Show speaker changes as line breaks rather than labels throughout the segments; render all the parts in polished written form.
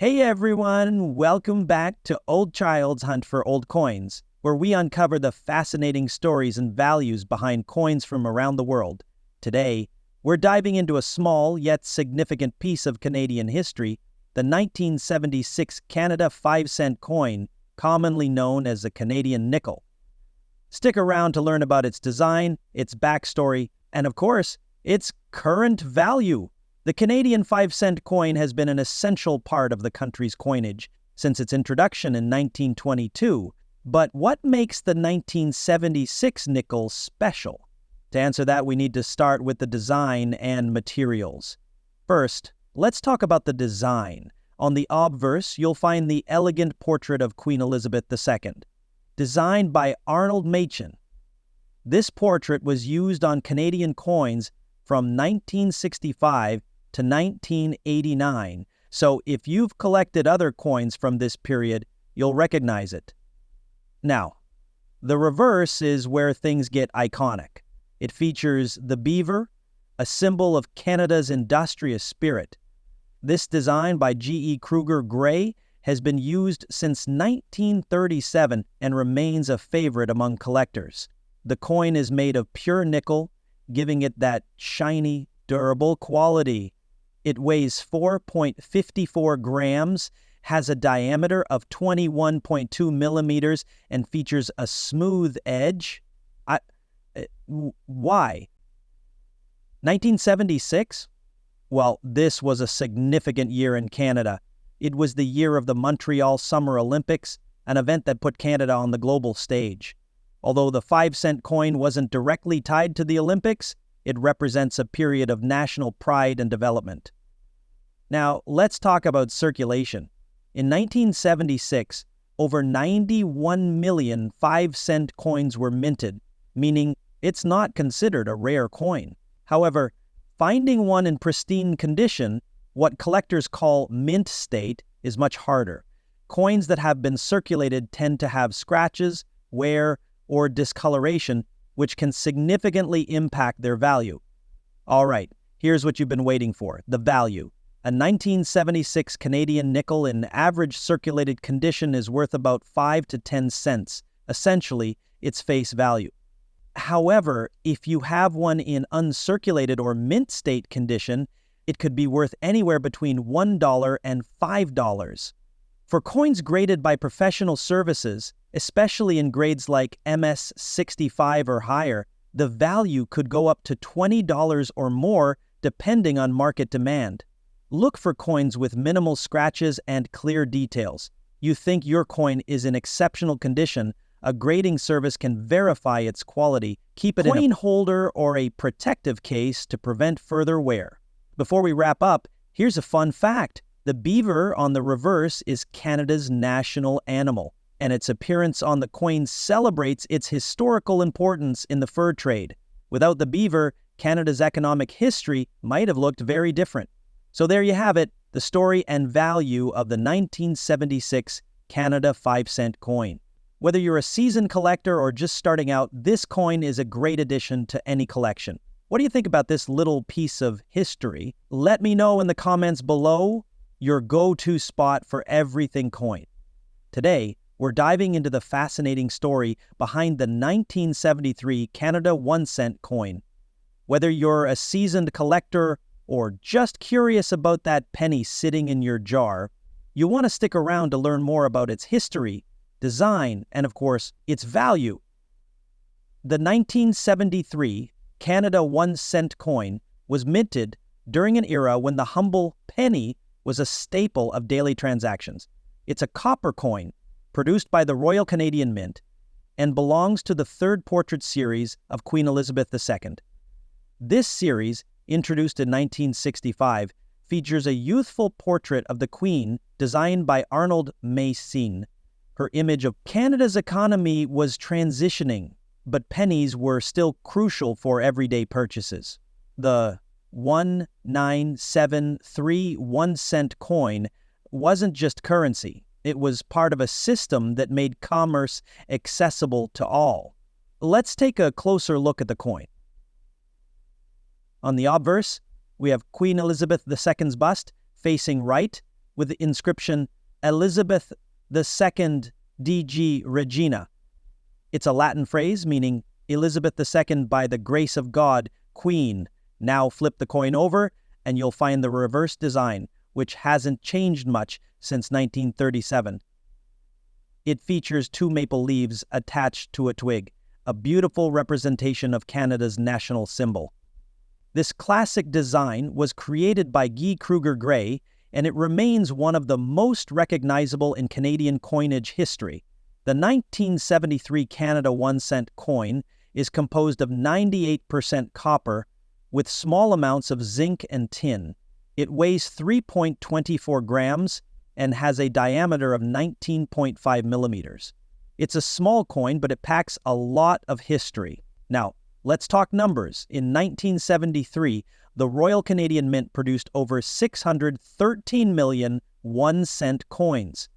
Hey everyone, welcome back to Old Child's Hunt for Old Coins, where we uncover the fascinating stories and values behind coins from around the world. Today, we're diving into a small yet significant piece of Canadian history, the 1976 Canada 5-cent coin, commonly known as the Canadian nickel. Stick around to learn about its design, its backstory, and of course, its current value. The Canadian 5-cent coin has been an essential part of the country's coinage since its introduction in 1922. But what makes the 1976 nickel special? To answer that, we need to start with the design and materials. First, let's talk about the design. On the obverse, you'll find the elegant portrait of Queen Elizabeth II, designed by Arnold Machen. This portrait was used on Canadian coins from 1965 to 1989, so if you've collected other coins from this period, you'll recognize it. Now, the reverse is where things get iconic. It features the beaver, a symbol of Canada's industrious spirit. This design by G.E. Kruger Gray has been used since 1937 and remains a favorite among collectors. The coin is made of pure nickel, giving it that shiny, durable quality. It weighs 4.54 grams, has a diameter of 21.2 millimeters, and features a smooth edge. Why? 1976? Well, this was a significant year in Canada. It was the year of the Montreal Summer Olympics, an event that put Canada on the global stage. Although the 5-cent coin wasn't directly tied to the Olympics, it represents a period of national pride and development. Now, let's talk about circulation. In 1976, over 91 million 5-cent coins were minted, meaning it's not considered a rare coin. However, finding one in pristine condition, what collectors call mint state, is much harder. Coins that have been circulated tend to have scratches, wear, or discoloration, which can significantly impact their value. All right, here's what you've been waiting for, the value. A 1976 Canadian nickel in average circulated condition is worth about 5 to 10 cents, essentially its face value. However, if you have one in uncirculated or mint state condition, it could be worth anywhere between $1 and $5. For coins graded by professional services, especially in grades like MS 65 or higher, the value could go up to $20 or more depending on market demand. Look for coins with minimal scratches and clear details. You think your coin is in exceptional condition, a grading service can verify its quality. Keep it in a coin holder or a protective case to prevent further wear. Before we wrap up, here's a fun fact. The beaver on the reverse is Canada's national animal, and its appearance on the coin celebrates its historical importance in the fur trade. Without the beaver, Canada's economic history might have looked very different. So there you have it, the story and value of the 1976 Canada 5-cent coin. Whether you're a seasoned collector or just starting out, this coin is a great addition to any collection. What do you think about this little piece of history? Let me know in the comments below your go-to spot for everything coin. Today, we're diving into the fascinating story behind the 1973 Canada 1-cent coin. Whether you're a seasoned collector or just curious about that penny sitting in your jar, you want to stick around to learn more about its history, design, and of course, its value. The 1973 Canada 1-cent coin was minted during an era when the humble penny was a staple of daily transactions. It's a copper coin produced by the Royal Canadian Mint and belongs to the third portrait series of Queen Elizabeth II. This series, introduced in 1965, features a youthful portrait of the Queen designed by Arnold Machen. Her image of Canada's economy was transitioning, but pennies were still crucial for everyday purchases. The 1973 1-cent coin wasn't just currency. It was part of a system that made commerce accessible to all. Let's take a closer look at the coin. On the obverse, we have Queen Elizabeth II's bust facing right, with the inscription Elizabeth II DG Regina. It's a Latin phrase meaning Elizabeth II by the grace of God, Queen. Now flip the coin over and you'll find the reverse design, which hasn't changed much since 1937. It features two maple leaves attached to a twig, a beautiful representation of Canada's national symbol. This classic design was created by Guy Kruger Gray, and it remains one of the most recognizable in Canadian coinage history. The 1973 Canada 1-cent coin is composed of 98% copper with small amounts of zinc and tin. It weighs 3.24 grams and has a diameter of 19.5 millimeters. It's a small coin, but it packs a lot of history. Now, let's talk numbers. In 1973, the Royal Canadian Mint produced over 613 million 1-cent coins.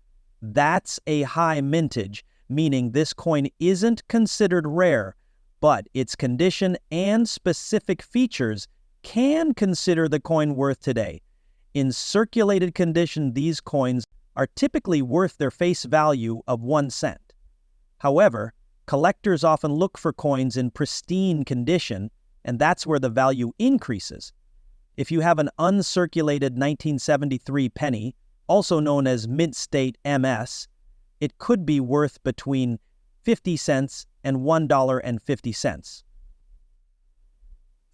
That's a high mintage, meaning this coin isn't considered rare, but its condition and specific features can consider the coin worth today. In circulated condition, these coins are typically worth their face value of 1 cent. However, collectors often look for coins in pristine condition, and that's where the value increases. If you have an uncirculated 1973 penny, also known as Mint State MS, it could be worth between 50 cents and $1.50.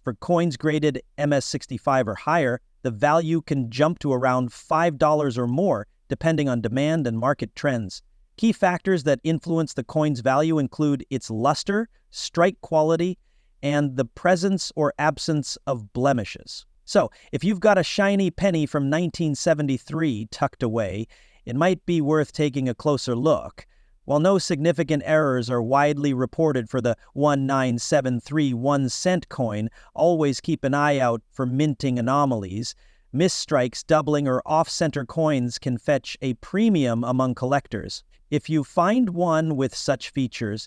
For coins graded MS65 or higher, the value can jump to around $5 or more, depending on demand and market trends. Key factors that influence the coin's value include its luster, strike quality, and the presence or absence of blemishes. So, if you've got a shiny penny from 1973 tucked away, it might be worth taking a closer look. While no significant errors are widely reported for the 1973 1-cent coin, always keep an eye out for minting anomalies. Misstrikes, doubling, or off-center coins can fetch a premium among collectors. If you find one with such features,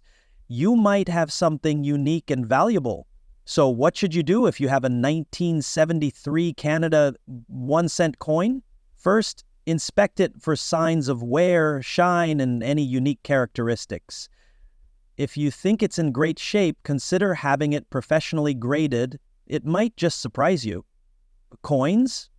you might have something unique and valuable. So what should you do if you have a 1973 Canada 1-cent coin? First, inspect it for signs of wear, shine, and any unique characteristics. If you think it's in great shape, consider having it professionally graded. It might just surprise you. Coins?